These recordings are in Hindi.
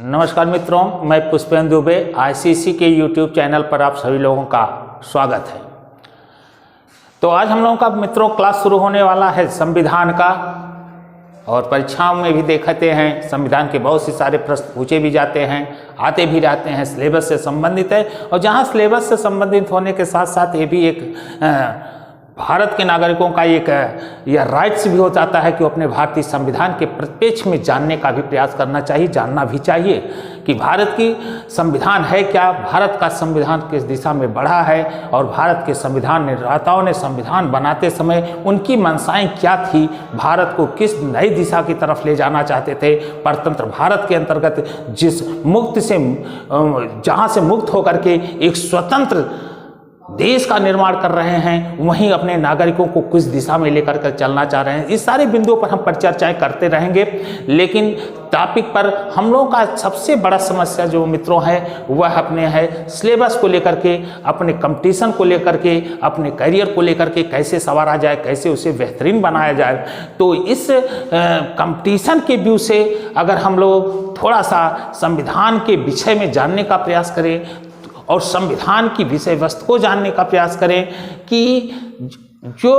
नमस्कार मित्रों, मैं पुष्पेंद्र दुबे। आईसीसी के यूट्यूब चैनल पर आप सभी लोगों का स्वागत है। तो आज हम लोगों का मित्रों क्लास शुरू होने वाला है संविधान का, और परीक्षाओं में भी देखते हैं संविधान के बहुत से सारे प्रश्न पूछे भी जाते हैं, आते भी रहते हैं, सिलेबस से संबंधित है। और जहां सिलेबस से संबंधित होने के साथ साथ ये भी एक भारत के नागरिकों का एक यह राइट्स भी हो जाता है कि वो अपने भारतीय संविधान के प्रत्यक्ष में जानने का भी प्रयास करना चाहिए, जानना भी चाहिए कि भारत की संविधान है क्या, भारत का संविधान किस दिशा में बढ़ा है, और भारत के संविधान निर्माताओं ने संविधान बनाते समय उनकी मंशाएं क्या थी, भारत को किस नई दिशा की तरफ ले जाना चाहते थे। परतंत्र भारत के अंतर्गत जिस मुक्त से जहाँ से मुक्त होकर के एक स्वतंत्र देश का निर्माण कर रहे हैं, वहीं अपने नागरिकों को किस दिशा में लेकर कर चलना चाह रहे हैं, इस सारे बिंदुओं पर हम परिचर्चाएं करते रहेंगे। लेकिन टॉपिक पर हम लोगों का सबसे बड़ा समस्या जो मित्रों है वह अपने है सिलेबस को लेकर के, अपने कंपटीशन को लेकर के, अपने करियर को लेकर के कैसे संवारा जाए, कैसे उसे बेहतरीन बनाया जाए। तो इस कंपटीशन के व्यू से अगर हम लोग थोड़ा सा संविधान के विषय में जानने का प्रयास करें और संविधान की विषय वस्तु को जानने का प्रयास करें कि जो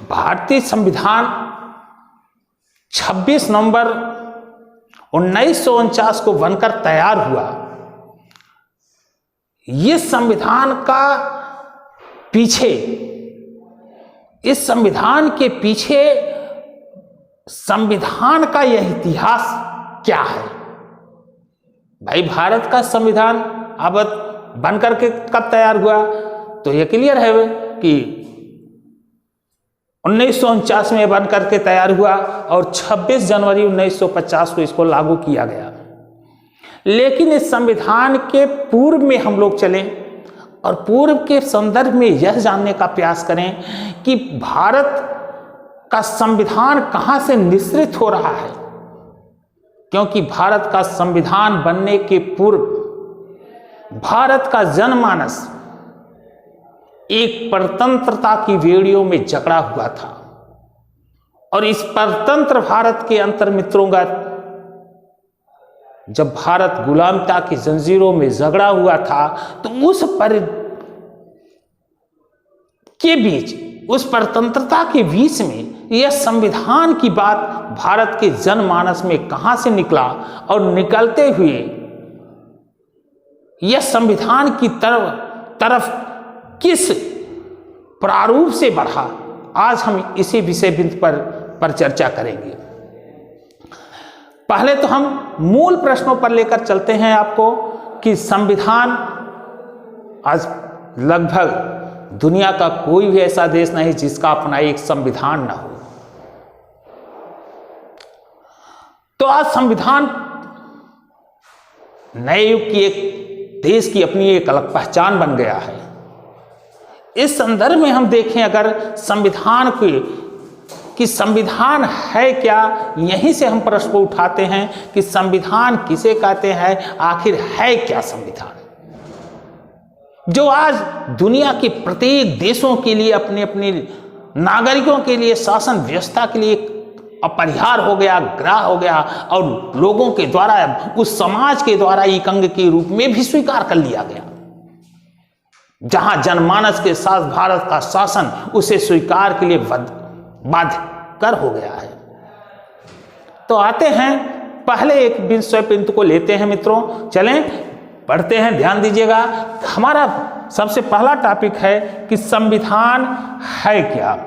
भारतीय संविधान 26 नवंबर 1949 को बनकर तैयार हुआ, ये संविधान का पीछे, इस संविधान के पीछे संविधान का यह इतिहास क्या है। भाई भारत का संविधान अब बनकर के कब तैयार हुआ, तो ये क्लियर है कि 1949 में बनकर के तैयार हुआ और 26 जनवरी 1950 को इसको लागू किया गया। लेकिन इस संविधान के पूर्व में हम लोग चलें और पूर्व के संदर्भ में यह जानने का प्रयास करें कि भारत का संविधान कहां से निश्चित हो रहा है। क्योंकि भारत का संविधान बनने के पूर्व भारत का जनमानस एक परतंत्रता की बेड़ियों में जकड़ा हुआ था, और इस परतंत्र भारत के अंतर मित्रों, जब भारत गुलामता की जंजीरों में जकड़ा हुआ था, तो उस के बीच, उस परतंत्रता के बीच में यह संविधान की बात भारत के जनमानस में कहां से निकला, और निकलते हुए यह संविधान की तरफ किस प्रारूप से बढ़ा, आज हम इसी विषय बिंदु पर चर्चा करेंगे। पहले तो हम मूल प्रश्नों पर लेकर चलते हैं आपको कि संविधान, आज लगभग दुनिया का कोई भी ऐसा देश नहीं जिसका अपना एक संविधान ना हो। तो आज संविधान नए युग की एक देश की अपनी एक अलग पहचान बन गया है। इस संदर्भ में हम देखें अगर संविधान कि संविधान है क्या, यहीं से हम प्रश्न को उठाते हैं कि संविधान किसे कहते हैं, आखिर है क्या संविधान, जो आज दुनिया के प्रत्येक देशों के लिए, अपने अपने नागरिकों के लिए, शासन व्यवस्था के लिए अपरिहार्य हो गया, ग्राह्य हो गया, और लोगों के द्वारा, उस समाज के द्वारा एक अंग के रूप में भी स्वीकार कर लिया गया, जहां जनमानस के साथ भारत का शासन उसे स्वीकार के लिए बाध्य कर हो गया है। तो आते हैं पहले एक विषय बिंदु को लेते हैं मित्रों, चलें पढ़ते हैं, ध्यान दीजिएगा। हमारा सबसे पहला टॉपिक है कि संविधान है क्या।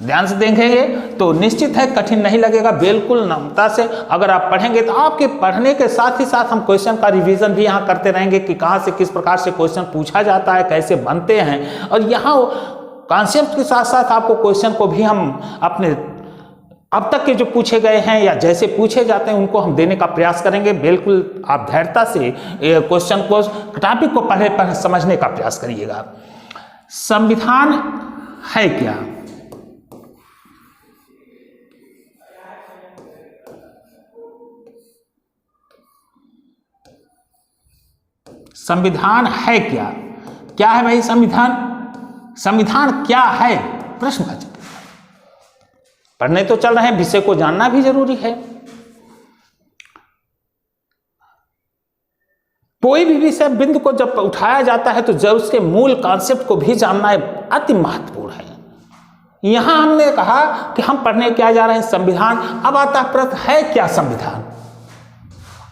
ध्यान से देखेंगे तो निश्चित है कठिन नहीं लगेगा, बिल्कुल नम्रता से अगर आप पढ़ेंगे तो आपके पढ़ने के साथ ही साथ हम क्वेश्चन का रिवीजन भी यहाँ करते रहेंगे कि कहाँ से किस प्रकार से क्वेश्चन पूछा जाता है, कैसे बनते हैं, और यहाँ कॉन्सेप्ट के साथ साथ आपको क्वेश्चन को भी हम अपने अब तक के जो पूछे गए हैं या जैसे पूछे जाते हैं उनको हम देने का प्रयास करेंगे। बिल्कुल आप धैर्यता से क्वेश्चन को, टॉपिक को पहले समझने का प्रयास करिएगा। संविधान है क्या। संविधान है क्या, क्या है भाई संविधान, संविधान क्या है, प्रश्नवाचक। पढ़ने तो चल रहे हैं, विषय को जानना भी जरूरी है। कोई भी विषय बिंदु को जब उठाया जाता है तो जब उसके मूल कॉन्सेप्ट को भी जानना अति महत्वपूर्ण है। यहां हमने कहा कि हम पढ़ने क्या जा रहे हैं, संविधान। अब आता प्रश्न है क्या संविधान,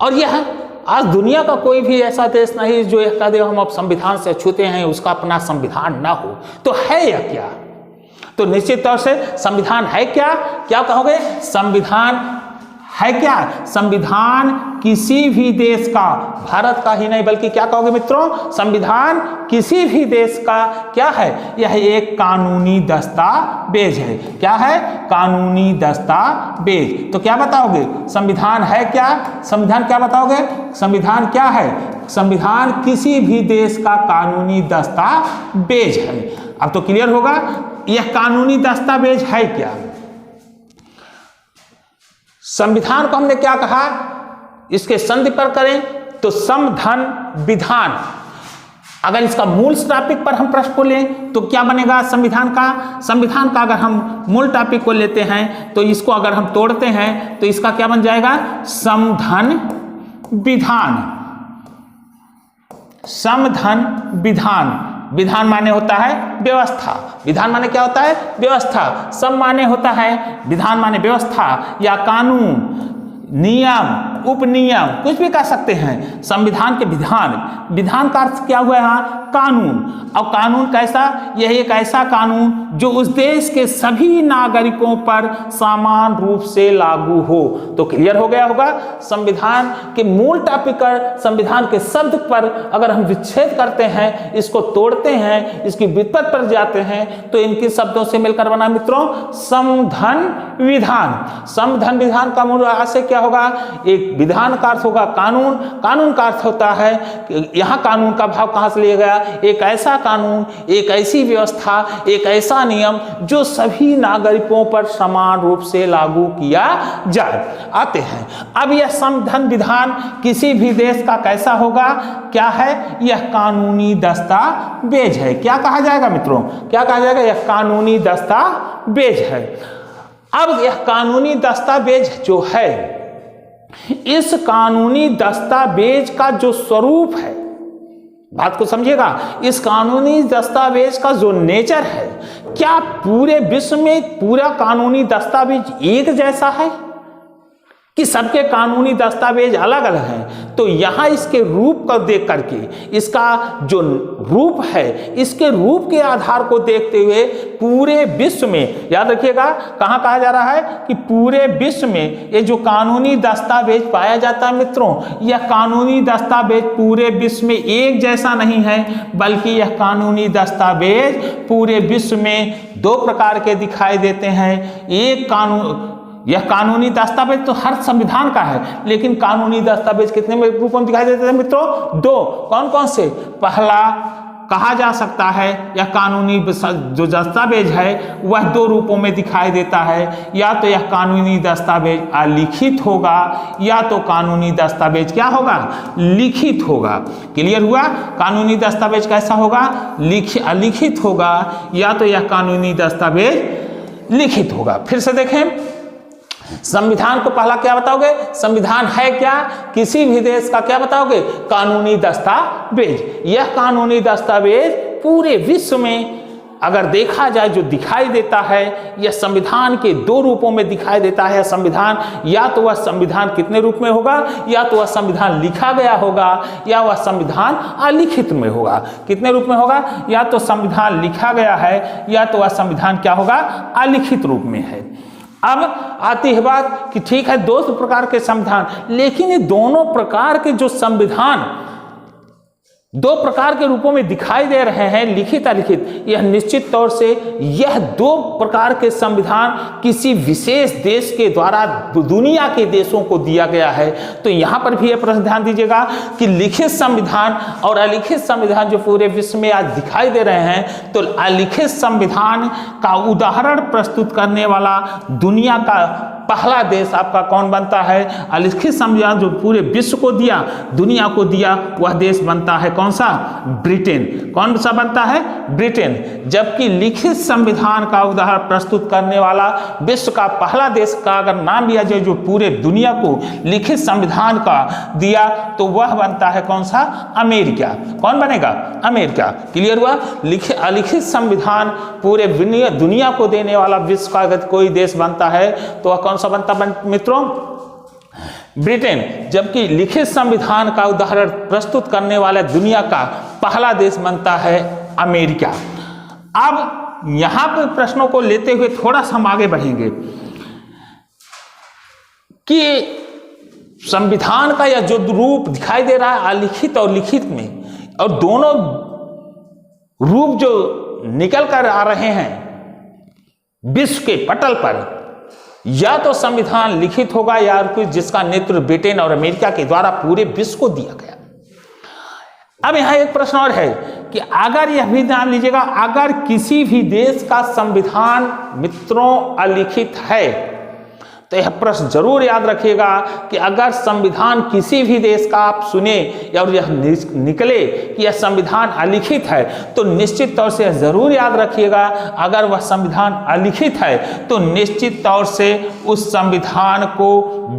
और यह आज दुनिया का कोई भी ऐसा देश नहीं जो यह कह दे हम अब संविधान से अछूते हैं, उसका अपना संविधान ना हो। तो है यह क्या? तो निश्चित तौर से संविधान है क्या? क्या कहोगे? संविधान है क्या? संविधान किसी भी देश का, भारत का ही नहीं बल्कि क्या कहोगे मित्रों, संविधान किसी भी देश का क्या है? यह एक कानूनी दस्तावेज है। क्या है? कानूनी दस्तावेज। तो क्या बताओगे? संविधान है क्या? संविधान क्या बताओगे? संविधान क्या है? संविधान किसी भी देश का कानूनी दस्तावेज है। अब तो क्लियर होगा यह कानूनी दस्तावेज है क्या। संविधान को हमने क्या कहा, इसके संधि पर करें तो सम धन विधान। अगर इसका मूल टॉपिक पर हम प्रश्न को लें तो क्या बनेगा संविधान का? संविधान का अगर हम मूल टॉपिक को लेते हैं तो इसको अगर हम तोड़ते हैं तो इसका क्या बन जाएगा? समधन विधान। समधन विधान। विधान माने होता है व्यवस्था। विधान माने क्या होता है? व्यवस्था। सम माने होता है, विधान माने व्यवस्था या कानून, नियम, उपनियम, कुछ भी कह सकते हैं। संविधान के विधान, विधान का अर्थ क्या हुआ यहाँ? कानून। अब कानून कैसा? यह एक ऐसा कानून जो उस देश के सभी नागरिकों पर समान रूप से लागू हो। तो क्लियर हो गया होगा संविधान के मूल टॉपिक पर, संविधान के शब्द पर अगर हम विच्छेद करते हैं, इसको तोड़ते हैं, इसकी व्युत्पत्ति पर जाते हैं तो इनके शब्दों से मिलकर बना मित्रों समधन विधान। समधन विधान का मूल आशय क्या होगा? एक विधान का अर्थ होगा कानून, कानून का अर्थ होता है, यहां कानून का भाव कहां से लिया गया? एक ऐसा कानून, एक ऐसी व्यवस्था, एक ऐसा नियम जो सभी नागरिकों पर समान रूप से लागू किया जाए। आते हैं अब यह समधन विधान किसी भी देश का कैसा होगा? क्या है? यह कानूनी दस्तावेज है। क्या कहा जाएगा मित्रों? क्या कहा जाएगा? यह कानूनी दस्तावेज है। अब यह कानूनी दस्तावेज जो है, इस कानूनी दस्तावेज का जो स्वरूप है, बात को समझिएगा, इस कानूनी दस्तावेज का जो नेचर है, क्या पूरे विश्व में पूरा कानूनी दस्तावेज एक जैसा है कि सबके कानूनी दस्तावेज अलग अलग हैं? तो यहां इसके रूप को देख करके, इसका जो रूप है, इसके रूप के आधार को देखते हुए पूरे विश्व में, याद रखिएगा कहां कहा जा रहा है कि पूरे विश्व में ये जो कानूनी दस्तावेज पाया जाता है मित्रों, यह कानूनी दस्तावेज पूरे विश्व में एक जैसा नहीं है, बल्कि यह कानूनी दस्तावेज पूरे विश्व में दो प्रकार के दिखाई देते हैं। एक कानून, यह कानूनी दस्तावेज तो हर संविधान का है, लेकिन कानूनी दस्तावेज कितने रूपों में दिखाई देते हैं मित्रों? दो। कौन कौन से? पहला कहा जा सकता है यह कानूनी जो दस्तावेज है वह दो रूपों में दिखाई देता है। या तो यह कानूनी दस्तावेज अलिखित होगा, या तो कानूनी दस्तावेज क्या होगा? लिखित होगा। क्लियर हुआ? कानूनी दस्तावेज कैसा होगा? अलिखित होगा, या तो यह कानूनी दस्तावेज लिखित होगा। फिर से देखें, संविधान को पहला क्या बताओगे? संविधान है क्या? किसी भी देश का क्या बताओगे? कानूनी दस्तावेज। यह कानूनी दस्तावेज पूरे विश्व में अगर देखा जाए जो दिखाई देता है, यह संविधान के दो रूपों में दिखाई देता है। संविधान, या तो वह संविधान कितने रूप में होगा? या तो वह संविधान लिखा गया होगा, या वह संविधान अलिखित में होगा। कितने रूप में होगा? या तो संविधान लिखा गया है, या तो वह संविधान क्या होगा? अलिखित रूप में है। अब आती है बात कि ठीक है दो प्रकार के संविधान, लेकिन ये दोनों प्रकार के जो संविधान दो प्रकार के रूपों में दिखाई दे रहे हैं, लिखित अलिखित, यह निश्चित तौर से यह दो प्रकार के संविधान किसी विशेष देश के द्वारा दुनिया के देशों को दिया गया है। तो यहाँ पर भी यह प्रश्न ध्यान दीजिएगा कि लिखित संविधान और अलिखित संविधान जो पूरे विश्व में आज दिखाई दे रहे हैं, तो अलिखित संविधान का उदाहरण प्रस्तुत करने वाला दुनिया का पहला देश आपका कौन बनता है? अलिखित संविधान जो पूरे विश्व को दिया, दुनिया को दिया, वह देश बनता है कौन सा? ब्रिटेन। कौन सा बनता है? ब्रिटेन। जबकि लिखित संविधान का उदाहरण प्रस्तुत करने वाला विश्व का पहला देश का अगर नाम लिया जाए जो पूरे दुनिया को लिखित संविधान का दिया, तो वह बनता है कौन सा? अमेरिका। कौन बनेगा? अमेरिका। क्लियर हुआ? अलिखित संविधान पूरे दुनिया को देने वाला विश्व का अगर कोई देश बनता है तो वह कौन सा बनता मित्रों? ब्रिटेन। जबकि लिखित संविधान का उदाहरण प्रस्तुत करने वाला दुनिया का पहला देश बनता है अमेरिका। अब यहां पर प्रश्नों को लेते हुए थोड़ा सा हम आगे बढ़ेंगे कि संविधान का यह जो रूप दिखाई दे रहा है अलिखित और लिखित में, और दोनों रूप जो निकल कर आ रहे हैं विश्व के पटल पर, या तो संविधान लिखित होगा या कुछ जिसका नेतृत्व ब्रिटेन और अमेरिका के द्वारा पूरे विश्व को दिया गया। अब यहां एक प्रश्न और है कि अगर यह भी ध्यान लीजिएगा, अगर किसी भी देश का संविधान मित्रों अलिखित है तो यह प्रश्न जरूर याद रखिएगा कि अगर संविधान किसी भी देश का आप सुने और यह निकले कि यह संविधान अलिखित है, तो निश्चित तौर से जरूर याद रखिएगा, अगर वह संविधान अलिखित है तो निश्चित तौर से उस संविधान को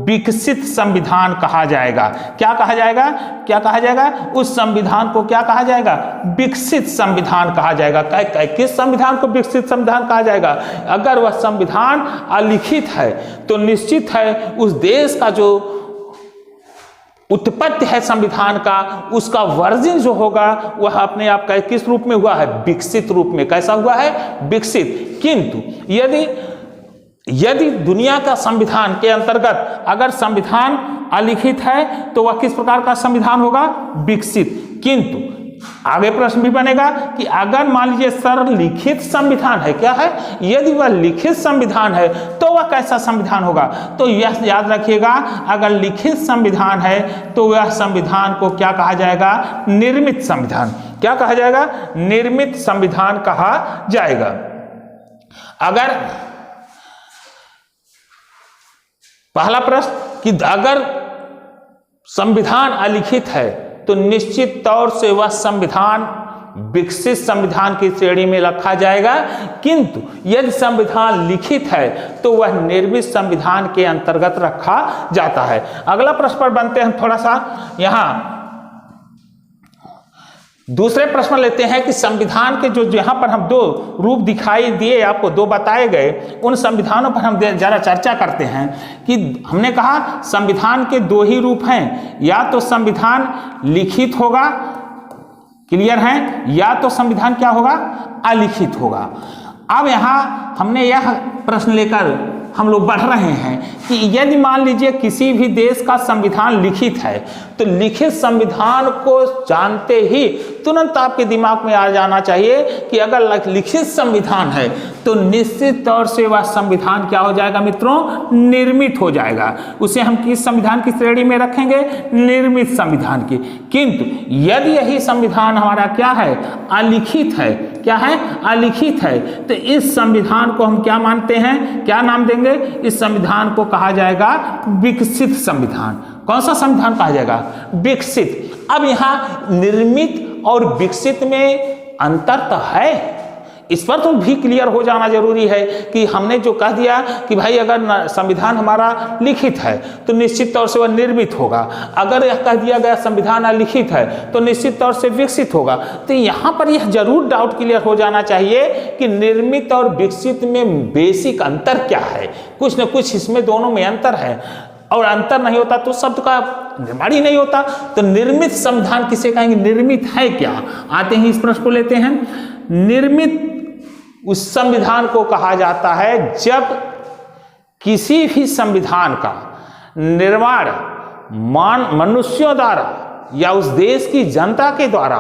विकसित संविधान कहा जाएगा। क्या कहा जाएगा? क्या कहा जाएगा? उस संविधान को क्या कहा जाएगा? विकसित संविधान कहा जाएगा। किस संविधान को विकसित संविधान कहा जाएगा? अगर वह संविधान अलिखित है तो निश्चित है उस देश का जो उत्पत्ति है संविधान का, उसका वर्जन जो होगा वह अपने आप का किस रूप में हुआ है? विकसित रूप में। कैसा हुआ है? विकसित। किंतु यदि दुनिया का संविधान के अंतर्गत अगर संविधान अलिखित है तो वह किस प्रकार का संविधान होगा? विकसित। किंतु आगे प्रश्न भी बनेगा कि अगर मान लीजिए सर लिखित संविधान है, क्या है? यदि वह लिखित संविधान है तो वह कैसा संविधान होगा? तो यह याद रखिएगा, अगर लिखित संविधान है तो वह संविधान को क्या कहा जाएगा? निर्मित संविधान। क्या कहा जाएगा? निर्मित संविधान कहा जाएगा। अगर पहला प्रश्न कि अगर संविधान अलिखित है तो निश्चित तौर से वह संविधान विकसित संविधान की श्रेणी में रखा जाएगा, किंतु यदि संविधान लिखित है तो वह निर्मित संविधान के अंतर्गत रखा जाता है। अगला प्रश्न पर बनते हैं थोड़ा सा, यहां दूसरे प्रश्न लेते हैं कि संविधान के जो यहां पर हम दो रूप दिखाई दिए, आपको दो बताए गए, उन संविधानों पर हम जरा चर्चा करते हैं कि हमने कहा संविधान के दो ही रूप हैं, या तो संविधान लिखित होगा, क्लियर है, या तो संविधान क्या होगा? अलिखित होगा। अब यहां हमने यह प्रश्न लेकर हम लोग बढ़ रहे हैं कि यदि मान लीजिए किसी भी देश का संविधान लिखित है तो लिखित संविधान को जानते ही तुरंत आपके दिमाग में आ जाना चाहिए कि अगर लिखित संविधान है तो निश्चित तौर से वह संविधान क्या हो जाएगा मित्रों? निर्मित हो जाएगा। उसे हम किस संविधान की श्रेणी में रखेंगे? निर्मित संविधान की। किंतु यदि यही संविधान हमारा क्या है? अलिखित है। क्या है? अलिखित है। तो इस संविधान को हम क्या मानते हैं? क्या नाम देंगे? इस संविधान को कहा जाएगा विकसित संविधान। कौन सा संविधान कहा जाएगा? विकसित। अब यहां निर्मित और विकसित में अंतर तो है, इस पर तो भी क्लियर हो जाना जरूरी है कि हमने जो कह दिया कि भाई अगर संविधान हमारा लिखित है तो निश्चित तौर से वह निर्मित होगा, अगर यह कह दिया गया संविधान अलिखित है तो निश्चित तौर से विकसित होगा। तो यहाँ पर यह जरूर डाउट क्लियर हो जाना चाहिए कि निर्मित और विकसित में बेसिक अंतर क्या है। कुछ न कुछ इसमें दोनों में अंतर है, और अंतर नहीं होता तो शब्द का निर्माण ही नहीं होता। तो निर्मित संविधान किसे कहेंगे? निर्मित है क्या? आते हैं इस प्रश्न को लेते हैं। निर्मित उस संविधान को कहा जाता है जब किसी भी संविधान का निर्माण मनुष्यों द्वारा या उस देश की जनता के द्वारा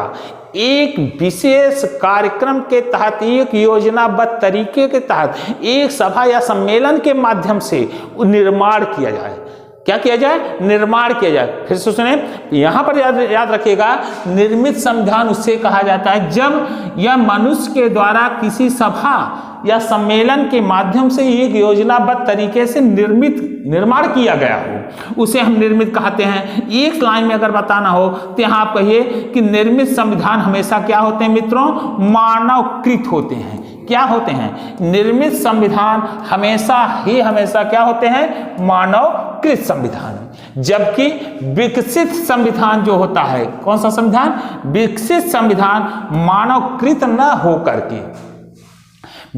एक विशेष कार्यक्रम के तहत, एक योजनाबद्ध तरीके के तहत, एक सभा या सम्मेलन के माध्यम से निर्माण किया जाए। क्या किया जाए? निर्माण किया जाए। फिर से सुने, यहां पर याद रखिएगा, निर्मित संविधान उससे कहा जाता है जब यह मनुष्य के द्वारा किसी सभा या सम्मेलन के माध्यम से एक योजनाबद्ध तरीके से निर्माण किया गया हो, उसे हम निर्मित कहते हैं। एक लाइन में अगर बताना हो तो यहाँ आप कहिए कि निर्मित संविधान हमेशा क्या होते हैं मित्रों? मानवकृत होते हैं। क्या होते हैं? निर्मित संविधान हमेशा क्या होते हैं? मानवकृत संविधान। जबकि विकसित संविधान जो होता है, कौन सा संविधान? विकसित संविधान मानवकृत न होकर के,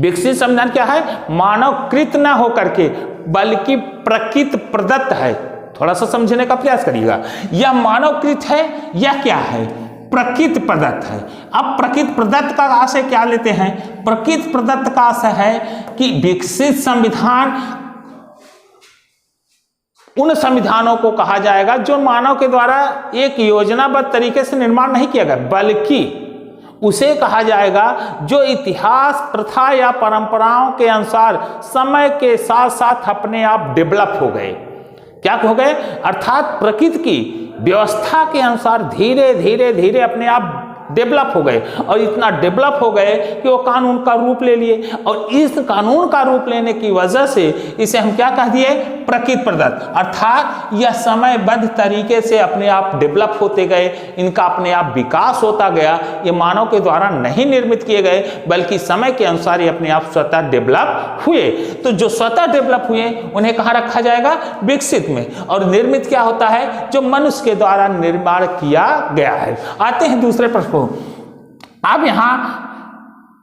विकसित संविधान क्या है? मानवकृत न होकर के बल्कि प्रकृति प्रदत्त है। थोड़ा सा समझने का प्रयास करिएगा। यह मानवकृत है या क्या है? प्रकृति प्रदत्त है। अब प्रकृति प्रदत्त का आशय क्या लेते हैं? प्रकृति प्रदत्त का आशय है कि विकसित संविधान उन संविधानों को कहा जाएगा जो मानव के द्वारा एक योजनाबद्ध तरीके से निर्माण नहीं किया गया, बल्कि उसे कहा जाएगा जो इतिहास, प्रथा या परंपराओं के अनुसार समय के साथ साथ अपने आप डेवलप हो गए। क्या हो गए? अर्थात प्रकृति की व्यवस्था के अनुसार धीरे धीरे अपने आप डेवलप हो गए, और इतना डेवलप हो गए कि वो कानून का रूप ले लिए, और इस कानून का रूप लेने की वजह से इसे हम क्या कह दिए? प्रकृति प्रदत्त। अर्थात यह समयबद्ध तरीके से अपने आप डेवलप होते गए, इनका अपने आप विकास होता गया। ये मानव के द्वारा नहीं निर्मित किए गए, बल्कि समय के अनुसार ये अपने आप स्वतः डेवलप हुए। तो जो स्वतः डेवलप हुए उन्हें कहाँ रखा जाएगा? विकसित में। और निर्मित क्या होता है? जो मनुष्य के द्वारा निर्माण किया गया है। आते हैं दूसरे प्रश्न को। अब यहां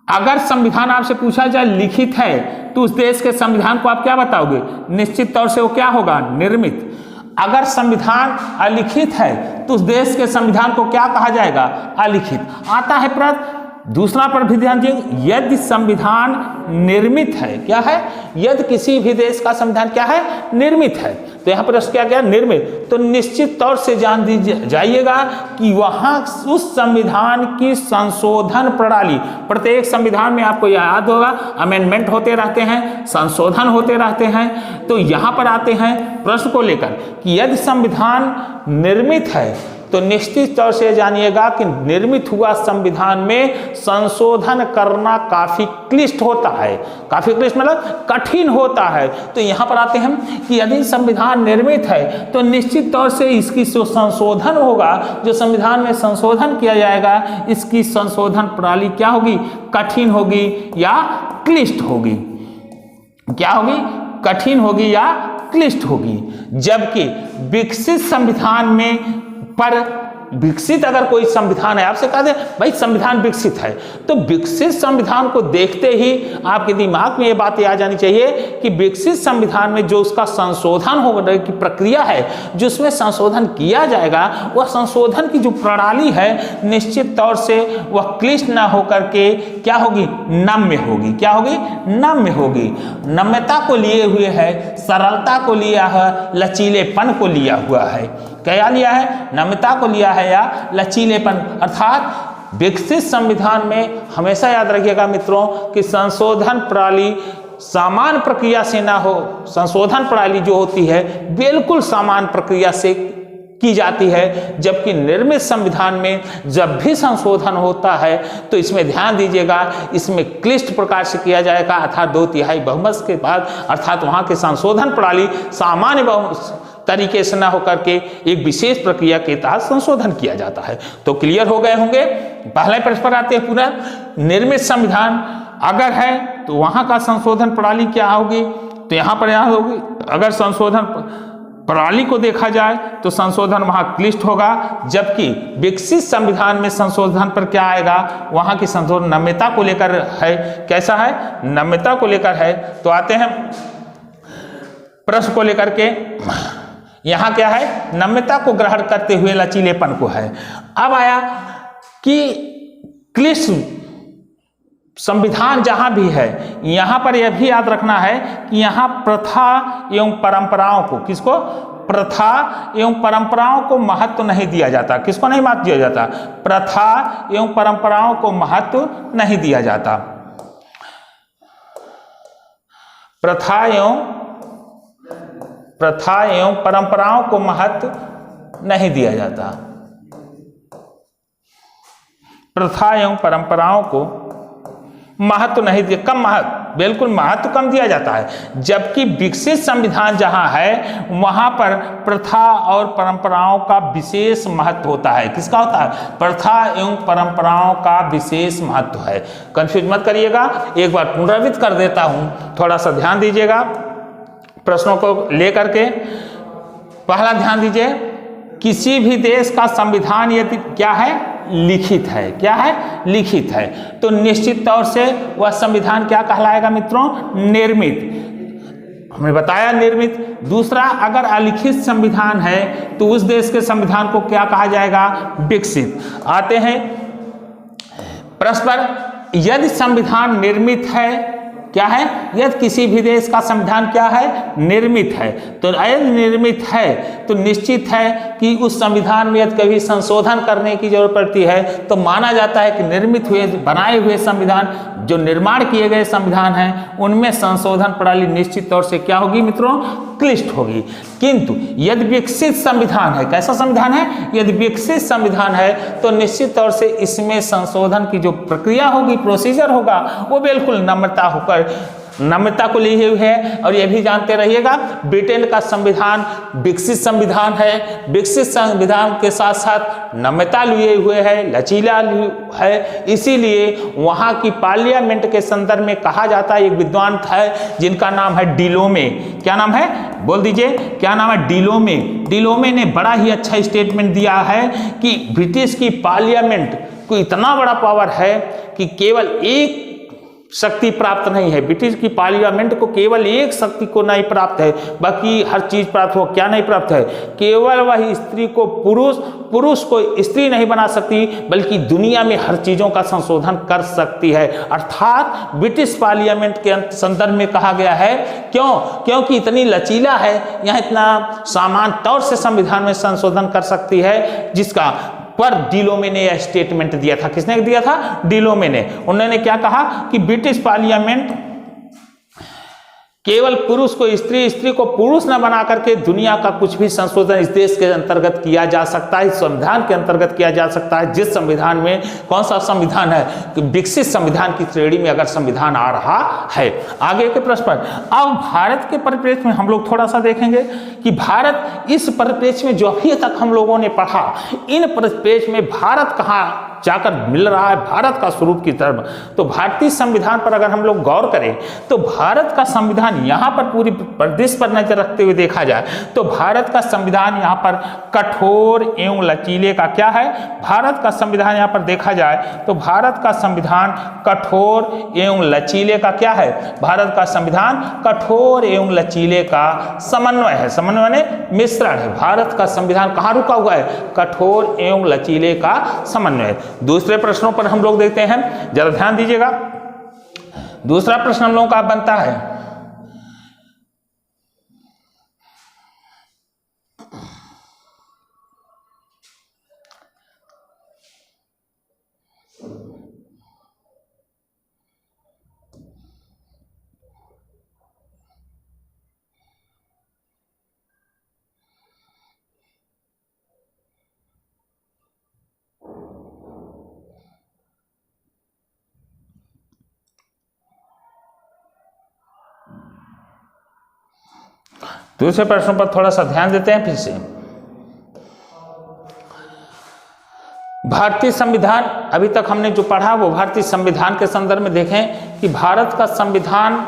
अगर संविधान आपसे पूछा जाए लिखित है तो उस देश के संविधान को आप क्या बताओगे? निश्चित तौर से वो क्या होगा? निर्मित। अगर संविधान अलिखित है तो उस देश के संविधान को क्या कहा जाएगा? अलिखित। आता है प्रश्न दूसरा पर भी ध्यान दीजिए। यदि संविधान निर्मित है, क्या है? यदि किसी भी देश का संविधान क्या है? निर्मित है, तो यहाँ पर क्या क्या? निर्मित। तो निश्चित तौर से जान दीजिए जाइएगा कि वहाँ उस संविधान की संशोधन प्रणाली, प्रत्येक संविधान में आपको याद होगा अमेंडमेंट होते रहते हैं, संशोधन होते रहते हैं। तो यहाँ पर आते हैं प्रश्न को लेकर कि यदि संविधान निर्मित है तो निश्चित तौर से जानिएगा कि निर्मित हुआ संविधान में संशोधन करना काफी क्लिष्ट होता है। काफी क्लिष्ट मतलब कठिन होता है। तो यहाँ पर आते हैं कि यदि संविधान निर्मित है तो निश्चित तौर से इसकी जो संशोधन होगा, जो संविधान में संशोधन किया जाएगा, इसकी संशोधन प्रणाली क्या होगी? कठिन होगी या क्लिष्ट होगी? क्या होगी? कठिन होगी या क्लिष्ट होगी। जबकि विकसित संविधान में पर विकसित अगर कोई संविधान है, आपसे कहा दे भाई संविधान विकसित है, तो विकसित संविधान को देखते ही आपके दिमाग में ये बातें आ जानी चाहिए कि विकसित संविधान में जो उसका संशोधन होने की प्रक्रिया है, जिसमें संशोधन किया जाएगा, वह संशोधन की जो प्रणाली है निश्चित तौर से वह क्लिष्ट ना होकर के क्या होगी? नम्य होगी। क्या होगी? नम्य होगी। नम्यता को लिए हुए है, सरलता को लिया है, लचीलेपन को लिया हुआ है। क्या लिया है? नम्यता को लिया है या लचीलेपन। अर्थात विकसित संविधान में हमेशा याद रखिएगा मित्रों कि संशोधन प्रणाली समान प्रक्रिया से ना हो। संशोधन प्रणाली जो होती है बिल्कुल समान प्रक्रिया से की जाती है, जबकि निर्मित संविधान में जब भी संशोधन होता है तो इसमें ध्यान दीजिएगा, इसमें क्लिष्ट प्रकार से किया जाएगा, अर्थात 2/3 बहुमत के बाद, अर्थात वहाँ के संशोधन प्रणाली सामान्य तरीके से ना होकर के एक विशेष प्रक्रिया के तहत संशोधन किया जाता है। तो क्लियर हो गए होंगे। पहले प्रश्न पर आते हैं पूरा। निर्मित संविधान अगर है तो वहां का संशोधन प्रणाली क्या होगी? तो यहाँ पर यहाँ होगी, अगर संशोधन प्रणाली को देखा जाए तो संशोधन वहां क्लिष्ट होगा, जबकि विकसित संविधान में संशोधन पर क्या आएगा? वहां की संशोधन नम्यता को लेकर है। कैसा है? नम्यता को लेकर है। तो आते हैं प्रश्न को लेकर के। यहां क्या है? नम्यता को ग्रहण करते हुए लचीलेपन को है। अब आया कि क्लिष्ट संविधान जहां भी है, यहां पर यह भी याद रखना है कि यहां प्रथा एवं परंपराओं को, किसको? प्रथा एवं परंपराओं को महत्व नहीं दिया जाता। किसको नहीं महत्व दिया जाता? प्रथा एवं परंपराओं को महत्व नहीं दिया जाता। प्रथा एवं परंपराओं को महत्व नहीं दिया जाता। प्रथा एवं परंपराओं को महत्व नहीं दिया, कम महत्व। बिल्कुल महत्व कम दिया जाता है, जबकि विकसित संविधान जहां है वहां पर प्रथा और परंपराओं का विशेष महत्व होता है। किसका होता है? प्रथा एवं परंपराओं का विशेष महत्व है। कंफ्यूज मत करिएगा, एक बार पुनरावृत्त कर देता हूं, थोड़ा सा ध्यान दीजिएगा प्रश्नों को लेकर के। पहला ध्यान दीजिए, किसी भी देश का संविधान यदि क्या है? लिखित है। क्या है? लिखित है। तो निश्चित तौर से वह संविधान क्या कहलाएगा मित्रों? निर्मित। हमने बताया निर्मित। दूसरा, अगर अलिखित संविधान है तो उस देश के संविधान को क्या कहा जाएगा? विकसित। आते हैं प्रश्न पर, यदि संविधान निर्मित है, क्या है? यदि किसी भी देश का संविधान क्या है? निर्मित है। तो यदि निर्मित है तो निश्चित है कि उस संविधान में यदि कभी संशोधन करने की जरूरत पड़ती है तो माना जाता है कि निर्मित हुए बनाए हुए संविधान, जो निर्माण किए गए संविधान हैं, उनमें संशोधन प्रणाली निश्चित तौर से क्या होगी मित्रों? क्लिष्ट होगी। किंतु यदि विकसित संविधान है, कैसा संविधान है? यदि विकसित संविधान है तो निश्चित तौर से इसमें संशोधन की जो प्रक्रिया होगी, प्रोसीजर होगा, वो बिल्कुल नम्रता को लिए हुए है। और यह भी जानते रहिएगा, ब्रिटेन का संविधान विकसित संविधान है। विकसित संविधान के साथ साथ नम्रता लिए हुए है, लचीला है। इसीलिए वहां की पार्लियामेंट के संदर्भ में कहा जाता है, एक विद्वान है जिनका नाम है डिलोमे। क्या नाम है? बोल दीजिए, क्या नाम है? डिलोमे। डिलोमे ने बड़ा ही अच्छा स्टेटमेंट दिया है कि ब्रिटिश की पार्लियामेंट को इतना बड़ा पावर है कि केवल एक शक्ति प्राप्त नहीं है। ब्रिटिश की पार्लियामेंट को केवल एक शक्ति को नहीं प्राप्त है, बाकी हर चीज प्राप्त हो। क्या नहीं प्राप्त है? केवल वही स्त्री को पुरुष, पुरुष को स्त्री नहीं बना सकती, बल्कि दुनिया में हर चीजों का संशोधन कर सकती है। अर्थात ब्रिटिश पार्लियामेंट के संदर्भ में कहा गया है, क्योंकि इतनी लचीला है, यह इतना सामान्य तौर से संविधान में संशोधन कर सकती है, जिसका पर डिलोमे ने यह स्टेटमेंट दिया था। किसने दिया था? डिलोमे ने। उन्होंने क्या कहा कि ब्रिटिश पार्लियामेंट केवल पुरुष को स्त्री, स्त्री को पुरुष न बना करके दुनिया का कुछ भी संशोधन इस देश के अंतर्गत किया जा सकता है, इस संविधान के अंतर्गत किया जा सकता है। जिस संविधान में, कौन सा संविधान है? कि विकसित संविधान की श्रेणी में अगर संविधान आ रहा है। आगे के प्रश्न पर, अब भारत के परिप्रेक्ष्य में हम लोग थोड़ा सा देखेंगे कि भारत, इस परिप्रेक्ष्य में जो अभी तक हम लोगों ने पढ़ा, इन परिप्रेक्ष्य में भारत कहाँ जाकर मिल रहा है भारत का स्वरूप की तरफ। तो भारतीय संविधान पर अगर हम लोग गौर करें तो भारत का संविधान यहाँ पर पूरी प्रदेश पर नजर रखते हुए देखा जाए तो भारत का संविधान यहाँ पर कठोर एवं लचीले का क्या है? भारत का संविधान यहाँ पर देखा जाए तो भारत का संविधान कठोर एवं लचीले का क्या है? भारत का संविधान कठोर एवं लचीले का समन्वय है। समन्वय ने मिश्रण है। भारत का संविधान कहाँ रुका हुआ है? कठोर एवं लचीले का समन्वय। दूसरे प्रश्नों पर हम लोग देखते हैं, जरा ध्यान दीजिएगा। दूसरा प्रश्न हम लोगों का बनता है, दूसरे प्रश्नों पर थोड़ा सा ध्यान देते हैं फिर से। भारतीय संविधान, अभी तक हमने जो पढ़ा वो भारतीय संविधान के संदर्भ में देखें कि भारत का संविधान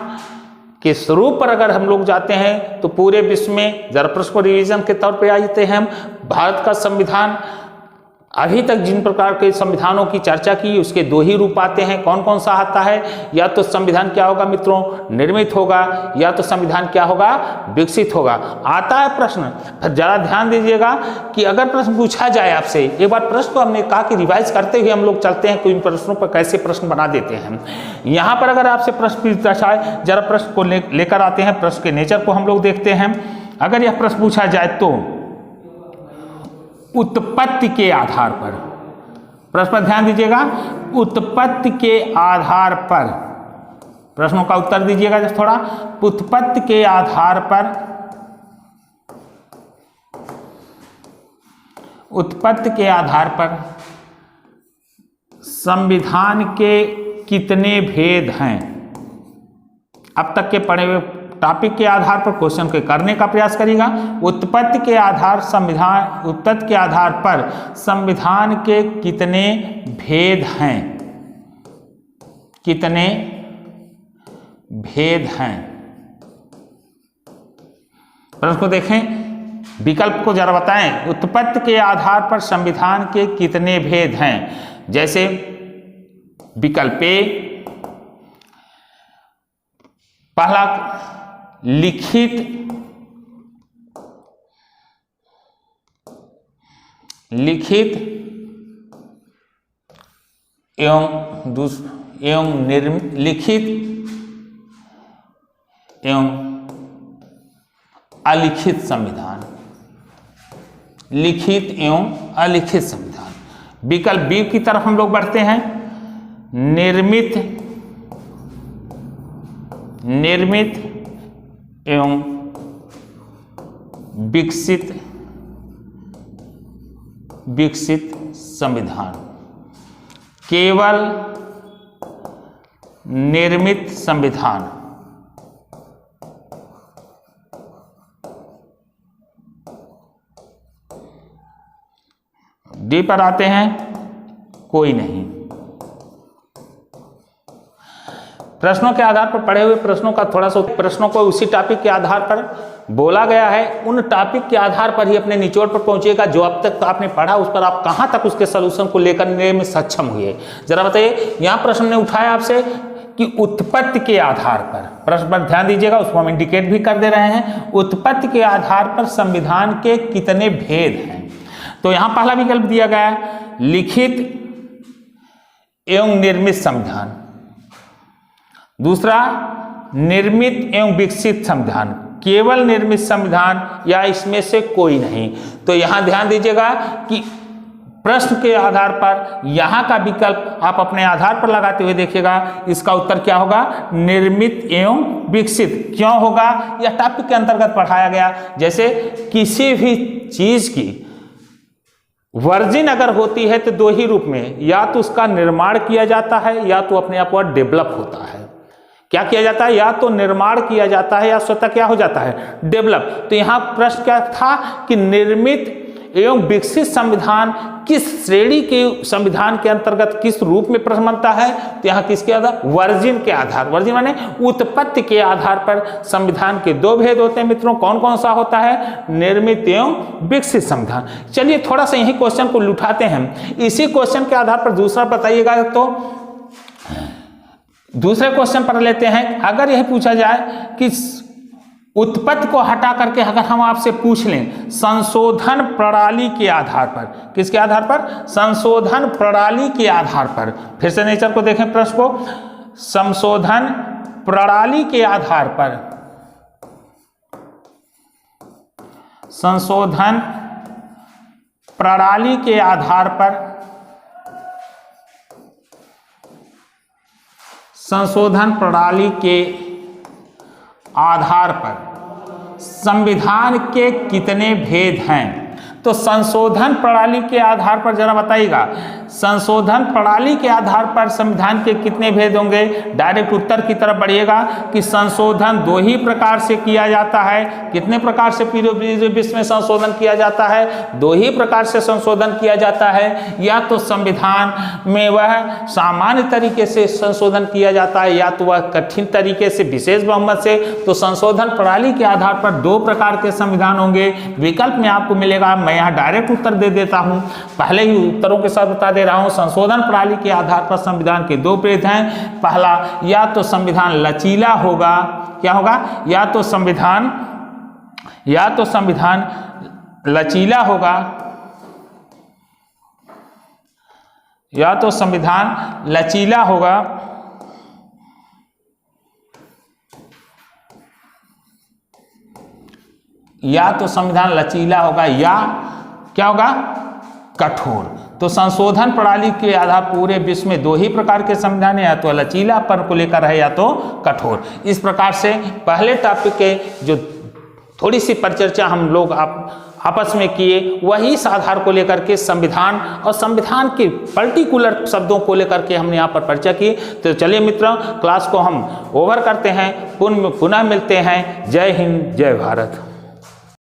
के स्वरूप पर अगर हम लोग जाते हैं तो पूरे विश्व में, जरा प्रश्न को रिवीजन के तौर पे आ जाते हैं हम। भारत का संविधान, अभी तक जिन प्रकार के संविधानों की चर्चा की, उसके दो ही रूप आते हैं। कौन कौन सा आता है? या तो संविधान क्या होगा मित्रों? निर्मित होगा, या तो संविधान क्या होगा? विकसित होगा। आता है प्रश्न, फिर जरा ध्यान दीजिएगा कि अगर प्रश्न पूछा जाए आपसे, एक बार प्रश्न को हमने कहा कि रिवाइज करते हुए हम लोग चलते हैं, कोई प्रश्नों पर कैसे प्रश्न बना देते हैं। यहाँ पर अगर आपसे प्रश्न पूछा जाए, जरा प्रश्न को लेकर आते हैं, प्रश्न के नेचर को हम लोग देखते हैं। अगर यह प्रश्न पूछा जाए तो उत्पत्ति के आधार पर, प्रश्न पर ध्यान दीजिएगा, उत्पत्ति के आधार पर प्रश्नों का उत्तर दीजिएगा जब थोड़ा। उत्पत्ति के आधार पर, उत्पत्ति के आधार पर संविधान के कितने भेद हैं? अब तक के पढ़े हुए टॉपिक के आधार पर क्वेश्चन के करने का प्रयास करिएगा। उत्पत्ति के आधार पर संविधान के कितने भेद हैं? कितने भेद हैं? प्रश्न को देखें, विकल्प को जरा बताएं। उत्पत्ति के आधार पर संविधान के कितने भेद हैं? जैसे विकल्प ए, पहला लिखित एवं लिखित एवं अलिखित संविधान। लिखित एवं अलिखित संविधान। विकल्प बी की तरफ हम लोग बढ़ते हैं। निर्मित एवं विकसित संविधान। केवल निर्मित संविधान। डी पर आते हैं, कोई नहीं। प्रश्नों के आधार पर पढ़े हुए प्रश्नों का थोड़ा सा प्रश्नों को उसी टॉपिक के आधार पर बोला गया है, उन टॉपिक के आधार पर ही अपने निचोड़ पर पहुंचिएगा। जो अब तक आपने पढ़ा उस पर आप कहां तक उसके सलूशन को लेकर में सक्षम हुए, जरा बताइए। यहां प्रश्न ने उठाया आपसे कि उत्पत्ति के आधार पर, प्रश्न पर ध्यान दीजिएगा, उसको हम इंडिकेट भी कर दे रहे हैं। उत्पत्ति के आधार पर संविधान के कितने भेद हैं? तो यहां पहला विकल्प दिया गया है लिखित एवं निर्मित संविधान। दूसरा निर्मित एवं विकसित संविधान। केवल निर्मित संविधान या इसमें से कोई नहीं। तो यहां ध्यान दीजिएगा कि प्रश्न के आधार पर यहां का विकल्प आप अपने आधार पर लगाते हुए देखिएगा, इसका उत्तर क्या होगा? निर्मित एवं विकसित। क्यों होगा? यह टॉपिक के अंतर्गत पढ़ाया गया। जैसे किसी भी चीज की वर्जिन अगर होती है तो दो ही रूप में, या तो उसका निर्माण किया जाता है या तो अपने आप वह डेवलप होता है। क्या किया जाता है? या तो निर्माण किया जाता है या स्वतः क्या हो जाता है? डेवलप। तो यहां प्रश्न क्या था कि निर्मित एवं विकसित संविधान किस श्रेणी के संविधान के अंतर्गत किस रूप में प्रश्न बनता है? तो यहां किसके आधार? वर्जिन के आधार। वर्जिन माने उत्पत्ति के आधार पर संविधान के दो भेद होते हैं मित्रों। कौन कौन सा होता है? निर्मित एवं विकसित संविधान। चलिए थोड़ा सा यही क्वेश्चन को लुटाते हैं। इसी क्वेश्चन के आधार पर दूसरा बताइएगा। तो दूसरे क्वेश्चन पर लेते हैं। अगर यह पूछा जाए कि उत्पत्ति को हटा करके अगर हम आपसे पूछ लें संशोधन प्रणाली के आधार पर, किसके आधार पर? संशोधन प्रणाली के आधार पर। फिर से नेचर को देखें प्रश्न को। संशोधन प्रणाली के आधार पर, संशोधन प्रणाली के आधार पर, संशोधन प्रणाली के आधार पर संविधान के कितने भेद हैं? तो संशोधन प्रणाली के आधार पर जरा बताइएगा, संशोधन प्रणाली के आधार पर संविधान के कितने भेद होंगे? डायरेक्ट उत्तर की तरफ बढ़िएगा कि संशोधन दो ही प्रकार से किया जाता है। कितने प्रकार से विश्व में संशोधन किया जाता है? दो ही प्रकार से संशोधन किया जाता है। या तो संविधान में वह सामान्य तरीके से संशोधन किया जाता है, या तो वह कठिन तरीके से विशेष बहुमत से। तो संशोधन प्रणाली के आधार पर दो प्रकार के संविधान होंगे। विकल्प में आपको मिलेगा, मैं यहाँ डायरेक्ट उत्तर दे देता हूँ, पहले ही उत्तरों के साथ बता दे रहा हूँ। संशोधन प्रणाली के आधार पर संविधान के दो भेद हैं। पहला, या तो संविधान लचीला होगा, क्या होगा? या तो संविधान लचीला होगा, या तो संविधान लचीला होगा, या तो संविधान लचीला होगा, या क्या होगा? कठोर। तो संशोधन प्रणाली के आधार पूरे विश्व में दो ही प्रकार के संविधान है, या तो लचीलापन को लेकर है या तो कठोर। इस प्रकार से पहले टॉपिक के जो थोड़ी सी परिचर्चा हम लोग आपस में किए, वही इस आधार को लेकर के संविधान और संविधान के पर्टिकुलर शब्दों को लेकर के हमने यहाँ पर परिचय की। तो चलिए मित्रों, क्लास को हम ओवर करते हैं, पुनः मिलते हैं। जय हिंद, जय भारत।